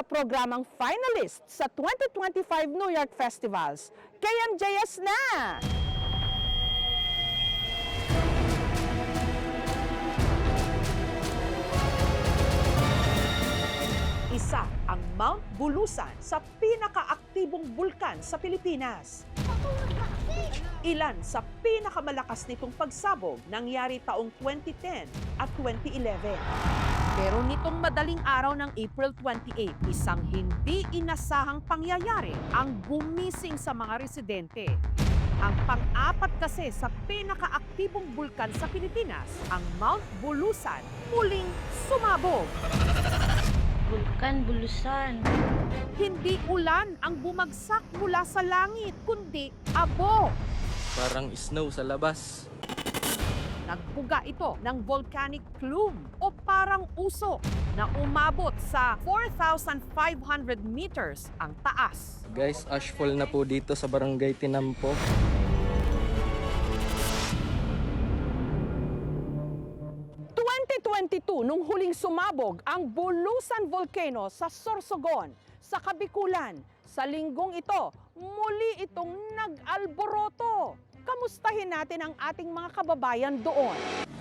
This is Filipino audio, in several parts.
sa programang finalist sa 2025 New York Festivals. KMJS na! Isa ang Mount Bulusan sa pinakaaktibong bulkan sa Pilipinas. Ilan sa pinakamalakas nitong pagsabog nangyari taong 2010 at 2011. Pero nitong madaling araw ng April 28, isang hindi inasahang pangyayari ang gumising sa mga residente. Ang pang-apat kasi sa pinakaaktibong bulkan sa Pilipinas, ang Mount Bulusan, muling sumabog. Bulkan Bulusan. Hindi ulan ang bumagsak mula sa langit, kundi abo. Parang snow sa labas. Nagbuga ito ng volcanic plume o parang usok na umabot sa 4,500 meters ang taas. Guys, ashfall na po dito sa Barangay Tinampo. Nung huling sumabog ang Bulusan Volcano sa Sorsogon, sa Kabikulan. Sa linggong ito, muli itong nag-alboroto. Kamustahin natin ang ating mga kababayan doon.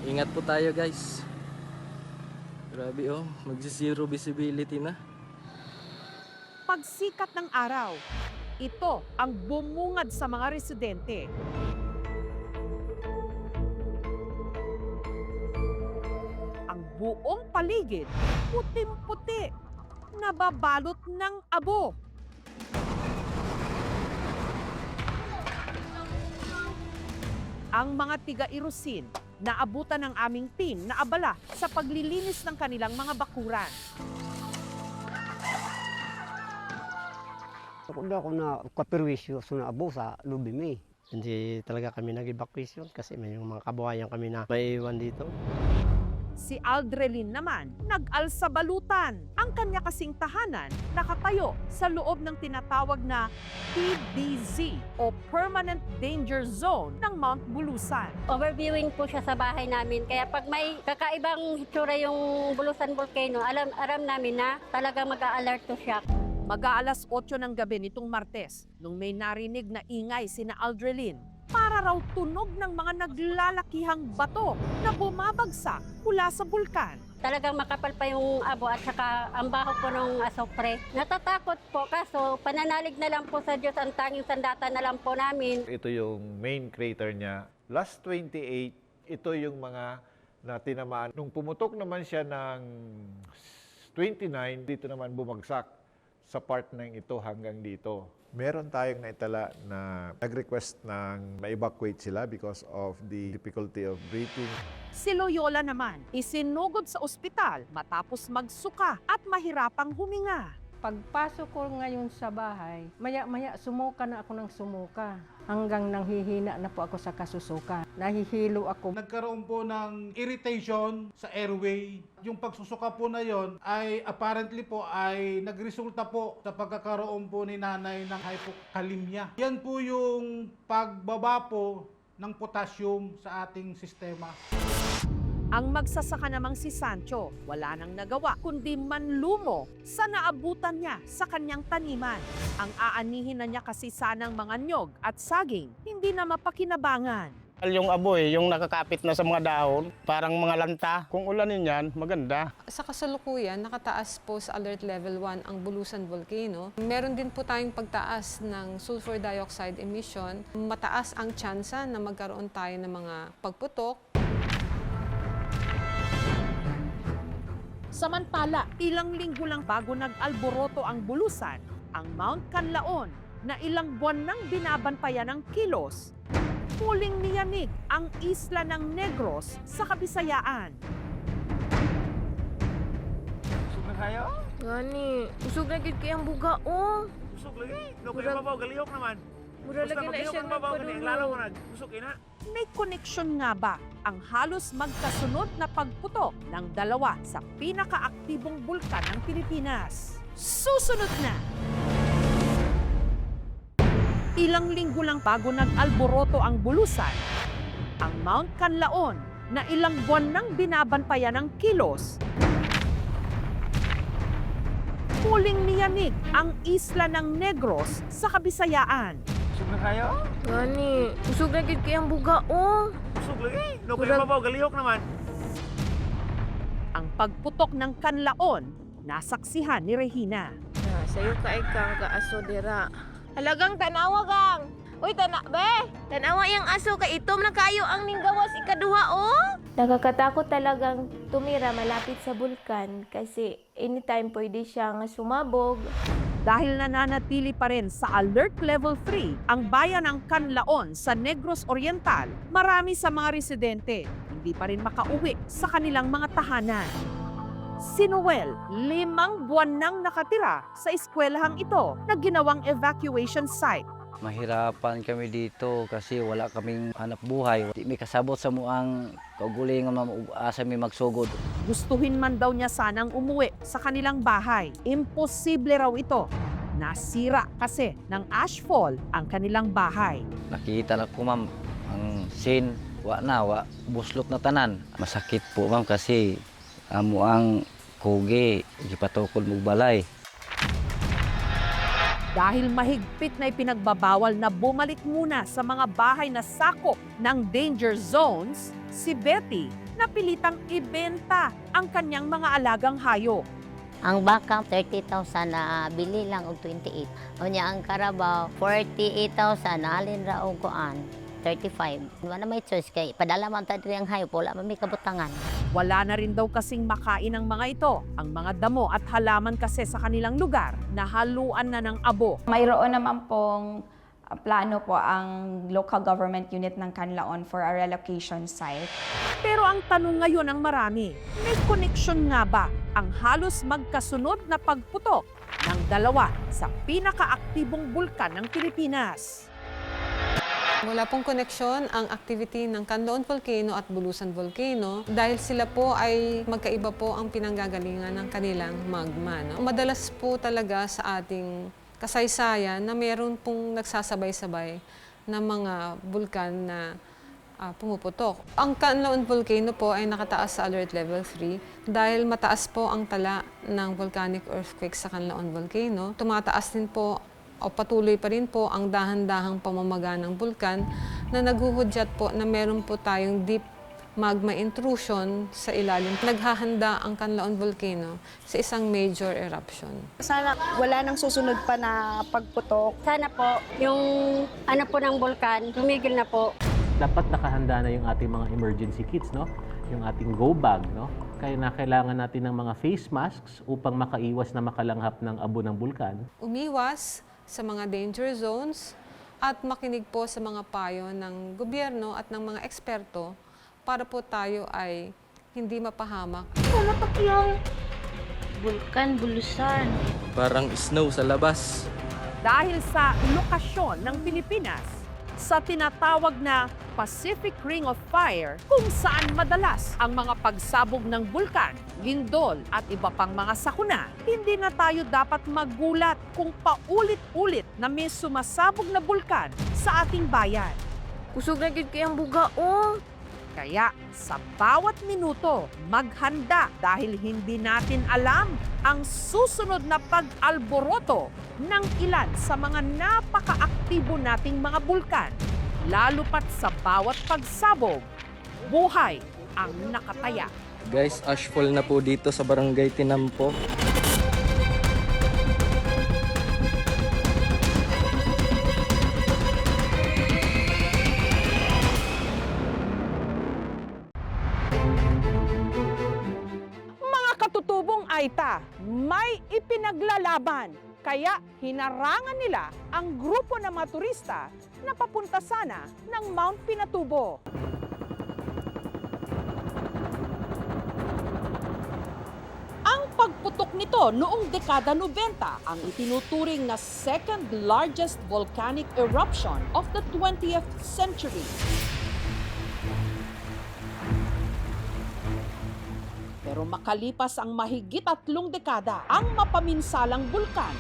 Ingat po tayo guys. Grabe oh, magsi-zero visibility na. Pagsikat ng araw, ito ang bumungad sa mga residente. Ang buong paligid, puting-puti, nababalot ng abo. Ang mga tiga-Irusin, naabutan ng aming team na abala sa paglilinis ng kanilang mga bakuran. Hindi ako na kapirwisyo na abo sa Lubimi. Hindi talaga kami nag-evacuation kasi may mga kababayan kami na maiiwan dito. Si Aldrelin naman, nag-alsa balutan. Ang kanya kasing tahanan nakatayo sa loob ng tinatawag na PDZ o Permanent Danger Zone ng Mount Bulusan. Overviewing po siya sa bahay namin. Kaya pag may kakaibang hitsura yung Bulusan Volcano, alam namin na talaga mag-a-alert to siya. Mag-aalas 8 ng gabi nitong Martes, nung may narinig na ingay sina Aldrelin, para raw tunog ng mga naglalakihang bato na bumabagsak mula sa bulkan. Talagang makapal pa yung abo at saka ang baho po ng asopre. Natatakot po kaso pananalig na lang po sa Diyos ang tanging sandata na lang po namin. Ito yung main crater niya. Last 28, ito yung mga na tinamaan. Nung pumutok naman siya ng 29, dito naman bumagsak sa part ng ito hanggang dito. Meron tayong naitala na nag-request ng ma-evacuate sila because of the difficulty of breathing. Si Loyola naman, isinugod sa ospital matapos magsuka at mahirapang huminga. Pagpasok ko ngayon sa bahay, maya-maya sumuka na ako ng sumuka. Hanggang nanghihina na po ako sa kasusuka. Nahihilo ako. Nagkaroon po ng irritation sa airway. Yung pagsusuka po na yon ay apparently po ay nagresulta po sa pagkakaroon po ni nanay ng hypokalemia. Yan po yung pagbaba po ng potassium sa ating sistema. Ang magsasaka namang si Sancho, wala nang nagawa kundi manlumo sa naabutan niya sa kanyang taniman. Ang aanihin na niya kasi sanang mga nyog at saging, hindi na mapakinabangan. Yung aboy, yung nakakapit na sa mga dahon, parang mga lanta. Kung ulanin yan, maganda. Sa kasalukuyan, nakataas po sa Alert Level 1 ang Bulusan Volcano. Meron din po tayong pagtaas ng sulfur dioxide emission. Mataas ang tsansa na magkaroon tayo ng mga pagputok. Samantala, ilang linggo lang bago nag-alboroto ang Bulusan, ang Mount Canlaon na ilang buwan nang binabantayan ng kilos, muling niyanig ang isla ng Negros sa Kabisayaan. Usog na kayo? Gani, usog na gid kay ang buga oh. Usog lagi? No, kaya mabaw, galiyok naman. Mura lagi na siya nagpadulo. Usog ina. May koneksyon nga ba ang halos magkasunod na pagputok ng dalawa sa pinakaaktibong bulkan ng Pilipinas? Susunod na! Ilang linggo lang bago nag-alboroto ang Bulusan, ang Mount Canlaon na ilang buwan nang binabantayan ng kilos, muling niyanig ang isla ng Negros sa Kabisayaan. Usog na kayo? Gani, usog na gid kay ang buga oh. Usog lagi. No kayo mabaw, galihok naman. Ang pagputok ng kanlaon, nasaksihan ni Regina. Sayo ka kang kaaso dira. Halagang tanawa kang. Uy, be! Tanawa yung aso kay itom na kayo ang ninggawas ikaduha, oh! Nakakatakot talagang tumira malapit sa bulkan kasi anytime pwede siyang sumabog. Dahil nananatili pa rin sa Alert Level 3 ang bayan ng Canlaon sa Negros Oriental, marami sa mga residente hindi pa rin makauwi sa kanilang mga tahanan. Si Noel, 5 buwan nang nakatira sa eskwelahang ito na ginawang evacuation site. Mahirapan kami dito kasi wala kaming hanap buhay. Di may kasabot sa muang kaugulingan asa mi magsugod. Gustuhin man daw niya sanang umuwi sa kanilang bahay. Imposible raw ito. Nasira kasi ng ashfall ang kanilang bahay. Nakita na ko ma'am ang scene, wa buslok na tanan. Masakit po ma'am kasi amo ang kugi gipatukod mo balay. Dahil mahigpit na ipinagbabawal na bumalik muna sa mga bahay na sakop ng danger zones, si Betty napilitang ibenta ang kanyang mga alagang hayop. Ang baka 30,000 na bili lang og 28. O niya ang karabaw 48,000 na alin ra og kuan 35. Wala may choice kay padala man ta diri ang hayop wala man may kabutangan. Wala na rin daw kasing makain ng mga ito. Ang mga damo at halaman kasi sa kanilang lugar nahaluan na ng abo. Mayroon naman pong plano po ang local government unit ng Canlaon for a relocation site. Pero ang tanong ngayon ng marami, may connection nga ba ang halos magkasunod na pagputok ng dalawa sa pinakaaktibong bulkan ng Pilipinas? Wala pong koneksyon ang activity ng Canlaon Volcano at Bulusan Volcano dahil sila po ay magkaiba po ang pinanggagalingan ng kanilang magma. No? Madalas po talaga sa ating kasaysayan na meron pong nagsasabay-sabay na mga bulkan na pumuputok. Ang Canlaon Volcano po ay nakataas sa Alert Level 3 dahil mataas po ang tala ng volcanic earthquake sa Canlaon Volcano. Tumataas din po o patuloy pa rin po ang dahan-dahang pamamaga ng bulkan na naghuhudyat po na meron po tayong deep magma intrusion sa ilalim. Naghahanda ang Canlaon Volcano sa isang major eruption. Sana wala nang susunod pa na pagputok. Sana po yung ano po ng bulkan, tumigil na po. Dapat nakahanda na yung ating mga emergency kits, no? Yung ating go bag, no? Kaya na kailangan natin ng mga face masks upang makaiwas na makalanghap ng abo ng bulkan. Umiwas sa mga danger zones at makinig po sa mga payo ng gobyerno at ng mga eksperto para po tayo ay hindi mapahamak. Ano to yung bulkan, bulusan? Parang snow sa labas. Dahil sa lokasyon ng Pilipinas sa tinatawag na Pacific Ring of Fire kung saan madalas ang mga pagsabog ng bulkan, lindol at iba pang mga sakuna, hindi na tayo dapat magulat kung paulit-ulit na may sumasabog na bulkan sa ating bayan. Usog na gid kay ang buga oh. Kaya sa bawat minuto, maghanda dahil hindi natin alam ang susunod na pag-alboroto ng ilan sa mga napaka-aktibo nating mga bulkan. Lalo pat sa bawat pagsabog, buhay ang nakataya. Guys, ashfall na po dito sa Barangay Tinampo. Aita, may ipinaglalaban. Kaya hinarangan nila ang grupo ng mga turista na papunta sana ng Mount Pinatubo. Ang pagputok nito noong dekada 90 ang itinuturing na second largest volcanic eruption of the 20th century. Pero makalipas ang mahigit 3 dekada, ang mapaminsalang bulkan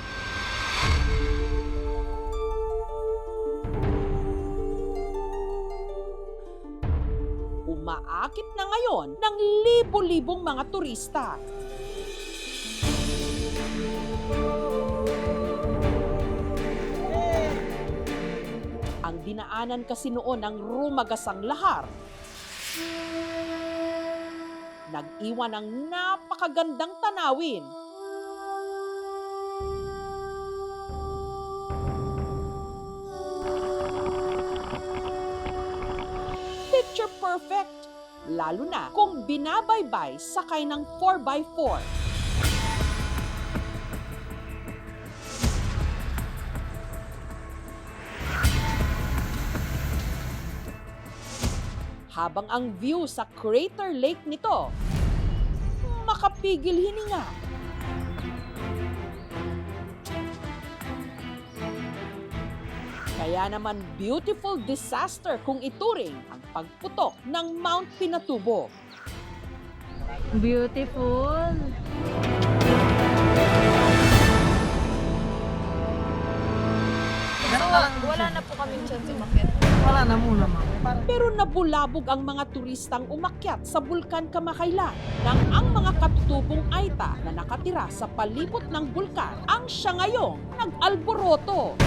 umaakit na ngayon ng libo-libong mga turista. dinaanan kasi noon ng rumagasang lahar. Nag-iwan ng napakagandang tanawin. Picture perfect, lalo na kung binabaybay sakay ng 4x4. Habang ang view sa Crater Lake nito, makapigil hininga. Kaya naman beautiful disaster kung ituring ang pagputok ng Mount Pinatubo. Beautiful. Wala na po kaming chance umakyat. Wala na muna, ma'am. Pero nabulabog ang mga turistang umakyat sa Bulkan Kamakaylan nang ang mga katutubong Aita na nakatira sa palibot ng bulkan ang siya ngayong nag-alboroto.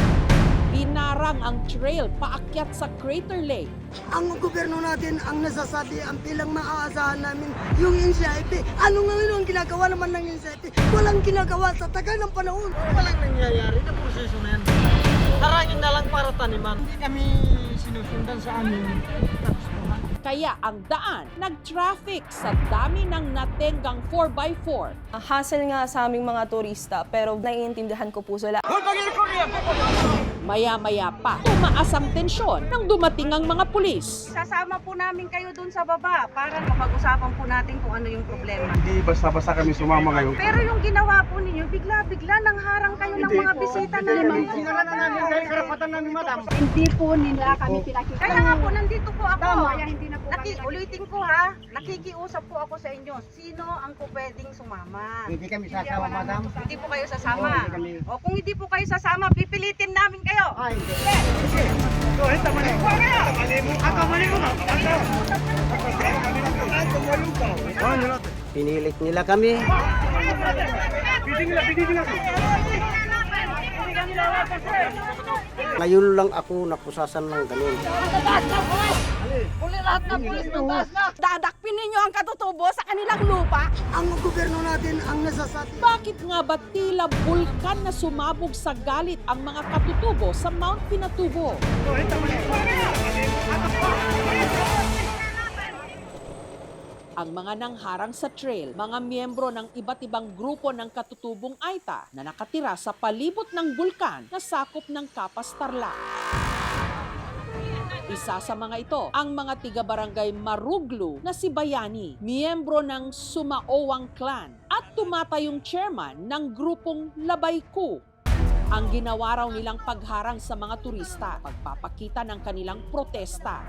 Binarang ang trail paakyat sa Crater Lake. Ang gobyerno natin ang nasasabi ang bilang maaasahan namin yung NCIP. Ano ngayon ang ginagawa naman ng NCIP? Walang ginagawa sa tagal ng panahon. Walang nangyayari na proseso na yan. Harangin na lang para taniman. Hindi kami sinusundan sa amin. Kaya ang daan, nag-traffic sa dami ng natenggang 4x4. Hassle nga sa aming mga turista pero naiintindihan ko po sila. Maya-maya pa, tumaas ang tensyon nang dumating ang mga pulis. Sasama po namin kayo dun sa baba para mapag-usapan po natin kung ano yung problema. Hindi basta-basta kami sumama ngayon. Pero yung ginawa po ninyo, bigla-bigla nang harang kayo ng mga bisita namin. Sinala namin dahil karapatan namin, madam. Hindi po nila kami pinakita. Kaya nga po, nandito po ako. Kaya hindi na po ulitin ko ha, nakikiusap po ako sa inyo. Sino ang po pwedeng sumama? Hindi kami sasama, madam. Hindi po kayo sasama. O kung hindi po kayo sasama, pipilitin namin kayo. Ay, hindi. So, ito mali. Ako mali mo. Pinilit nila kami. Ngayon lang ako napusasan ng ganun. Dadakpin ninyo ang katutubo sa kanilang lupa. Ang gobyerno natin ang nasasabi. Bakit nga ba tila bulkan na sumabog sa galit ang mga katutubo sa Mount Pinatubo? Ang mga nangharang sa trail, mga miyembro ng iba't ibang grupo ng katutubong Aita na nakatira sa palibot ng bulkan na sakop ng Kapas Tarlac. Isa sa mga ito, ang mga tiga-barangay Maruglu na si Bayani, miyembro ng Sumaowang Clan at tumatayong chairman ng grupong Labayku. Ang ginawa raw nilang pagharang sa mga turista, pagpapakita ng kanilang protesta.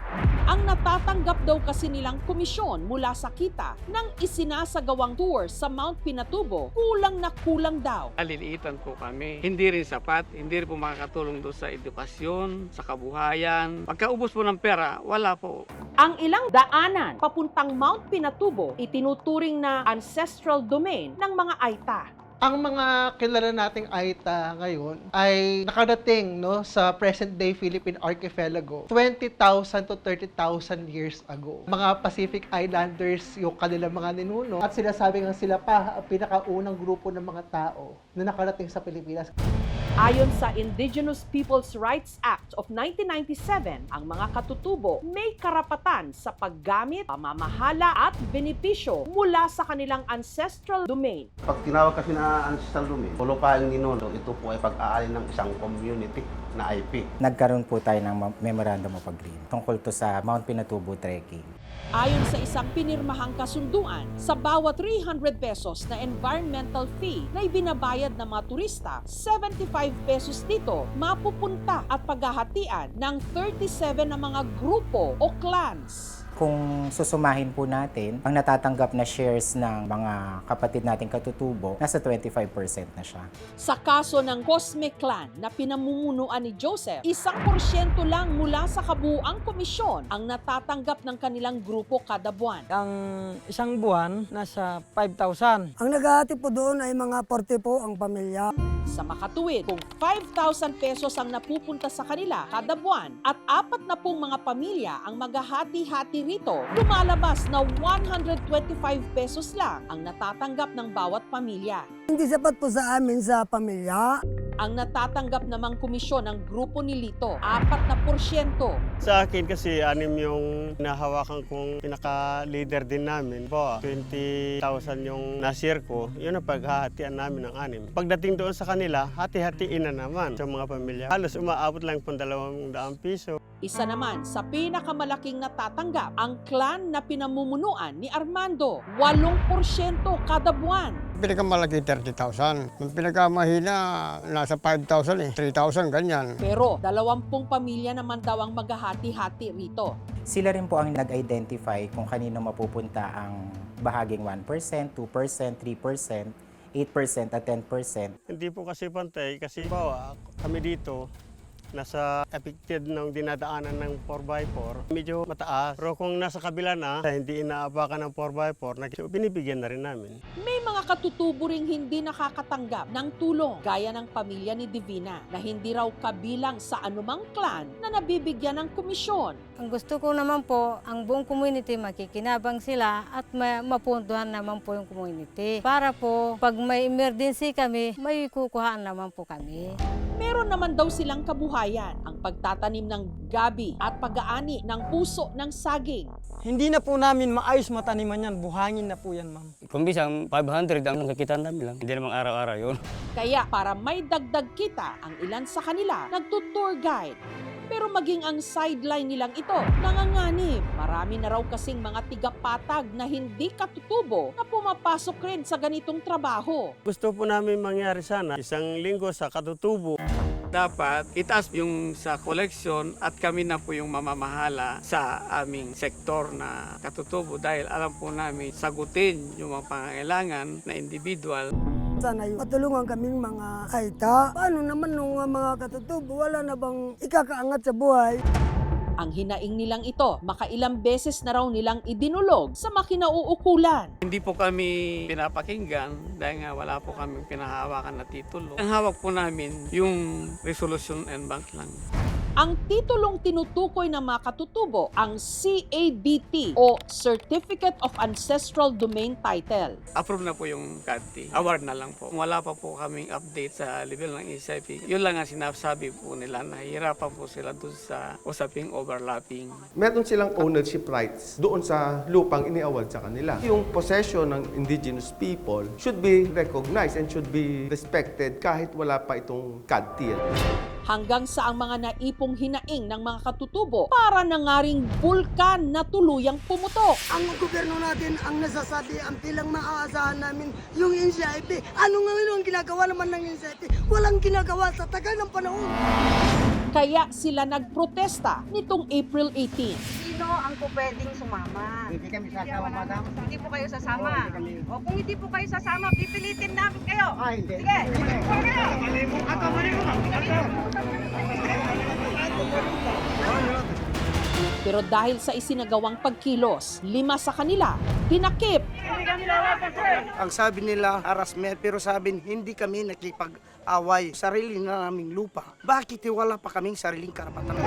Ang natatanggap daw kasi nilang komisyon mula sa kita ng isinasagawang tour sa Mount Pinatubo, kulang na kulang daw. Aliliitan po kami. Hindi rin sapat, hindi rin po makakatulong doon sa edukasyon, sa kabuhayan. Pagkaubos po ng pera, wala po. Ang ilang daanan papuntang Mount Pinatubo itinuturing na ancestral domain ng mga Aita. Ang mga kilala nating Aita ngayon ay nakadating sa present-day Philippine Archipelago 20,000 to 30,000 years ago. Mga Pacific Islanders yung kanilang mga ninuno at sinasabi nga sila pa ang pinakaunang grupo ng mga tao na nakarating sa Pilipinas. Ayon sa Indigenous Peoples' Rights Act of 1997, ang mga katutubo may karapatan sa paggamit, pamamahala at benepisyo mula sa kanilang ancestral domain. Pag tinawag kasi na ancestral domain, o lokal ninuno, ito po ay pag-aari ng isang community na IP. Nagkaroon po tayo ng Memorandum of Agreement tungkol to sa Mount Pinatubo trekking. Ayon sa isang pinirmahang kasunduan, sa bawat 300 pesos na environmental fee na ibinabayad ng mga turista, 75 pesos dito mapupunta at paghahatian ng 37 na mga grupo o clans. Kung susumahin po natin, ang natatanggap na shares ng mga kapatid nating katutubo, nasa 25% na siya. Sa kaso ng Cosme Clan na pinamumunuan ni Joseph, 1% lang mula sa kabuuang komisyon ang natatanggap ng kanilang grupo kada buwan. Ang isang buwan, nasa 5,000. Ang naghahati po doon ay mga 40 po ang pamilya. Sa makatuwid, kung 5,000 pesos ang napupunta sa kanila kada buwan at 4 na pong mga pamilya ang maghahati-hati rito, lumalabas na 125 pesos lang ang natatanggap ng bawat pamilya. Hindi sapat po sa amin sa pamilya. Ang natatanggap namang komisyon ng grupo ni Lito, 4%. Sa akin kasi 6 yung nahawakan kong pinaka-leader din namin. Po, 20,000 yung na-share ko, yun ang paghahatian namin ng 6. Pagdating doon sa kanila, hati-hatiin na naman sa mga pamilya. Halos umaabot lang po 200 piso. Isa naman sa pinakamalaking natatanggap, ang clan na pinamumunuan ni Armando, 8% kada buwan. Pinakamalaki 30,000. Yung pinakamahina, nasa 5,000 3,000 ganyan. Pero 20 pamilya naman daw ang maghahati-hati rito. Sila rin po ang nag-identify kung kanino mapupunta ang bahaging 1%, 2%, 3%, 8% at 10%. Hindi po kasi pantay kasi bawa kami dito nasa affected ng dinadaanan ng 4x4, medyo mataas. Pero kung nasa kabila na, hindi inaapakan ng 4x4, binibigyan na rin namin. May mga katutubo ring hindi nakakatanggap ng tulong, gaya ng pamilya ni Divina, na hindi raw kabilang sa anumang clan na nabibigyan ng komisyon. Ang gusto ko naman po, ang buong community makikinabang sila at mapuntuhan naman po yung community. Para po, pag may emergency kami, may kukuhaan naman po kami. Meron naman daw silang kabuhayan, ang pagtatanim ng gabi at pag-aani ng puso ng saging. Hindi na po namin maayos mataniman yan, buhangin na po yan, ma'am. Kung bisang 500 ang nakikita namin lang, hindi namang araw-araw yun. Kaya para may dagdag kita, ang ilan sa kanila nagtutour guide. Pero maging ang sideline nilang ito, nanganganib. Marami na raw kasing mga tigapatag na hindi katutubo na pumapasok rin sa ganitong trabaho. Gusto po namin mangyari sana, 1 linggo sa katutubo. Dapat itaas yung sa koleksyon at kami na po yung mamamahala sa aming sektor na katutubo dahil alam po namin sagutin yung mga pangangailangan na individual. Sana matulungan kaming mga kaita. Paano naman nung mga katutubo, wala na bang ikakaangat sa buhay? Ang hinaing nilang ito, makailang beses na raw nilang idinulog sa makinauukulan. Hindi po kami pinapakinggan dahil nga wala po kami pinahawakan na titulo. Ang hawak po namin yung resolution and bank lang. Ang titulong tinutukoy ng mga katutubo, ang CADT o Certificate of Ancestral Domain Title. Approve na po yung CADT. Award na lang po. Wala pa po kaming update sa level ng SIP. Yun lang ang sinasabi po nila. Nahihirapan po sila doon sa usaping overlapping. Meron silang ownership rights doon sa lupang ini-award sa kanila. Yung possession ng indigenous people should be recognized and should be respected kahit wala pa itong CADT. Hanggang sa ang mga naipong hinaing ng mga katutubo para na nga ring bulkan na tuluyang pumutok. Ang gobyerno natin ang nasasabi, ang pilang maaasahan namin, yung NCIP. Ano nga ang ginagawa naman ng NCIP? Walang ginagawa sa tagal ng panahon. Kaya sila nagprotesta nitong April 18. Sino ang pwedeng sumama? Hindi kami sasama, madam. Hindi po kayo sasama. O kung hindi po kayo sasama, pipilitin namin kayo. Hindi. Sige. Pero dahil sa isinagawang pagkilos, 5 sa kanila dinakip. Ang sabi nila, harassment, pero sabi hindi kami nakipag-away. Sarili na naming lupa. Bakit wala pa kaming sariling karapatan?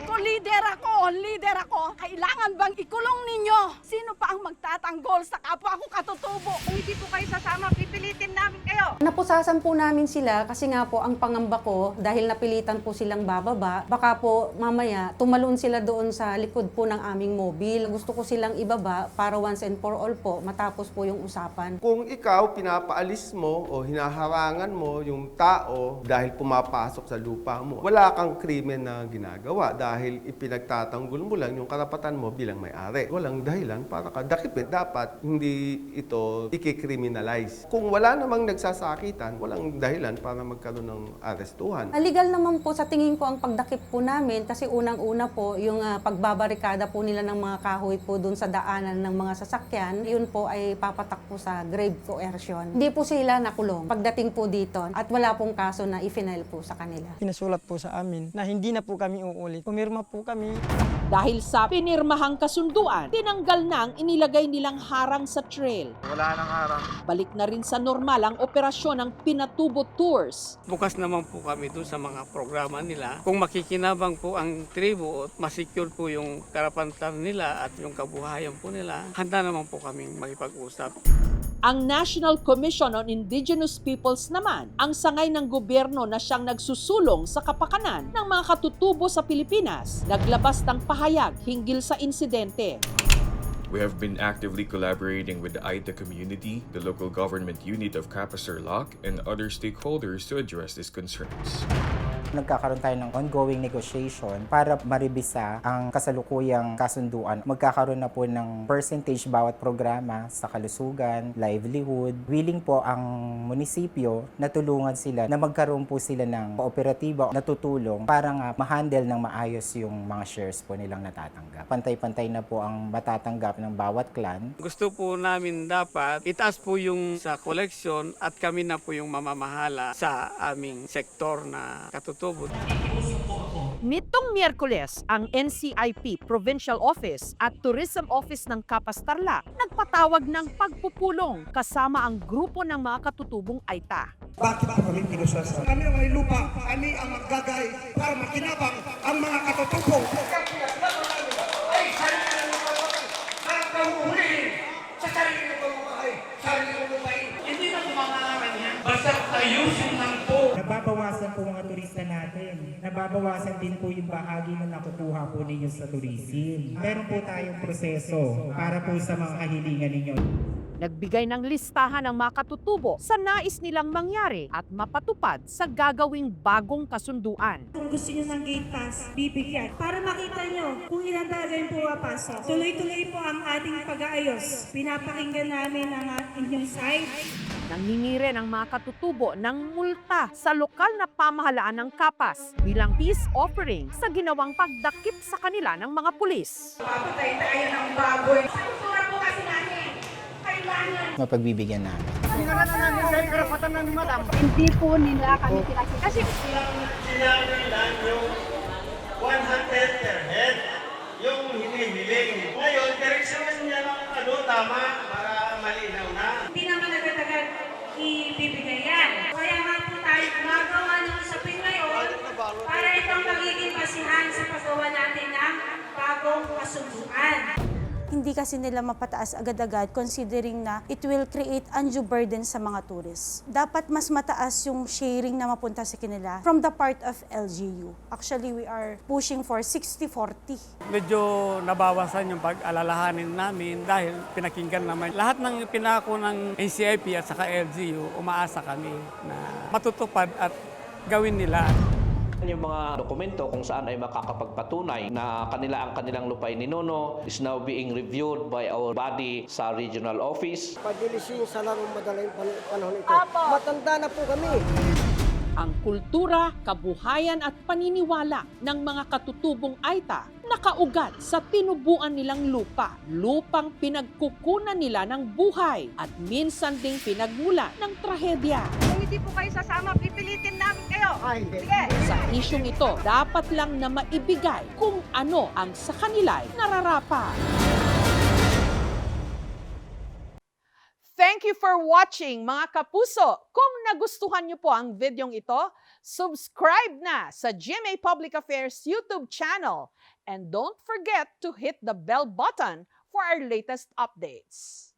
Kung leader ako, kailangan bang ikulong ninyo? Sino pa ang magtatanggol sa kapwa ko katutubo? Kung hindi po kayo sasama, pipilitin namin kayo. Napusasan po namin sila kasi nga po ang pangamba ko dahil napilitan po silang bababa, baka po mamaya tumalon sila doon sa likod po ng aming mobil. Gusto ko silang ibaba para once and for all po matapos po yung usapan. Kung ikaw pinapaalis mo o hinaharangan mo yung tao dahil pumapasok sa lupa mo, wala kang krimen na ginagawa dahil ipinagtatanggol mo lang yung karapatan mo bilang may-ari. Walang dahilan para ka dakipin. Dapat hindi ito ikikriminalize. Kung wala namang nagsasakitan, walang dahilan para magkaroon ng arestuhan. Legal naman po sa tingin ko ang pagdakip po namin kasi unang-una po yung pagbabarikada po nila ng mga kahoy po dun sa daanan ng mga sasakyan, yun po ay papatak po sa grave coercion. Hindi po sila nakulong pagdating po dito at wala pong kaso na i-file po sa kanila. Pinasulat po sa amin na hindi na po kami uulit. Pumirma po kami. Dahil sa pinirmahang kasunduan, tinanggal na ang inilagay nilang harang sa trail. Wala nang harang. Balik na rin sa normal ang operasyon ng Pinatubo Tours. Bukas naman po kami dun sa mga programa nila. Kung makikinabang po ang tribo at masecure po yung karapatan nila at yung kabuhayan po nila, handa naman po kaming makipag-usap. Ang National Commission on Indigenous Peoples naman, ang sangay ng gobyerno na siyang nagsusulong sa kapakanan ng mga katutubo sa Pilipinas, naglabas ng pahayag hinggil sa insidente. We have been actively collaborating with the Aita community, the local government unit of Kapasarlak, and other stakeholders to address these concerns. Nagkakaroon tayo ng ongoing negotiation para maribisa ang kasalukuyang kasunduan. Magkakaroon na po ng percentage bawat programa sa kalusugan, livelihood. Willing po ang munisipyo na tulungan sila na magkaroon po sila ng kooperatiba na tutulong para nga ma-handle ng maayos yung mga shares po nilang natatanggap. Pantay-pantay na po ang matatanggap ng bawat clan. Gusto po namin dapat itaas po yung sa collection at kami na po yung mamamahala sa aming sektor na katutubo. Nitong Miyerkules, ang NCIP Provincial Office at Tourism Office ng Kapas Tarlac nagpatawag ng pagpupulong kasama ang grupo ng mga katutubong Aita. Bakit po kami kinusasa? Kami ang may lupa, kami ang maggagay para makinabang ang mga katutubong. Ay, sarili ng lupa, ang kahuhulihin sa sarili ng pamamahay, sarili ng lupain. Hindi na kumangaran yan. Basta ayusin lang po. Nababawasan po mga turista natin. Nababawasan din po yung bahagi na nakukuha po ninyo sa tourism. Meron po tayong proseso para po sa mga kahilingan ninyo. Nagbigay ng listahan ng mga katutubo sa nais nilang mangyari at mapatupad sa gagawing bagong kasunduan. Kung gusto nyo ng gate pass, bibigyan. Para makita nyo kung ilan talaga yung pumapasok. Tuloy-tuloy po ang ating pag-aayos. Pinapakinggan namin ang inyong side. Nangingire ng mga katutubo ng multa sa lokal na pamahalaan ng Kapas bilang peace offering sa ginawang pagdakip sa kanila ng mga pulis. Papatay tayo ng baboy. Sa po kasi natin, kailangan. Mapagbibigyan namin. Hindi po nila kami pinakita. Kasi Sinabi lang yung 100 per head, yung hinihiling. Ngayon, direksyonan niya ng tama para malinaw na. Hindi naman nagtatagal ibibigay yan. Kaya nga po tayo gumagawa ng usapin ngayon para itong magiging basihan sa paggawa natin ng bagong kasunduan. Hindi kasi nila mapataas agad-agad considering na it will create undue burden sa mga tourists. Dapat mas mataas yung sharing na mapunta sa kanila from the part of LGU. Actually, we are pushing for 60-40. Medyo nabawasan yung pag-alalahanin namin dahil pinakinggan naman. Lahat ng pinako ng NCIP at saka LGU, umaasa kami na matutupad at gawin nila. Yung mga dokumento kung saan ay makakapagpatunay na ang kanilang lupain ni Nono is now being reviewed by our body sa regional office. Pagdilisin sa larong madaling panahon ito. Matanda na po kami. Ang kultura, kabuhayan at paniniwala ng mga katutubong Aita nakaugat sa tinubuan nilang lupa, lupang pinagkukunan nila ng buhay at minsan ding pinagmula ng trahedya. Kung hindi po kayo sasama, pipilitin namin kayo. Sige. Sa isyong ito, dapat lang na maibigay kung ano ang sa kanila'y nararapat. Thank you for watching, mga kapuso. Kung nagustuhan niyo po ang videong ito, subscribe na sa GMA Public Affairs YouTube channel. And don't forget to hit the bell button for our latest updates.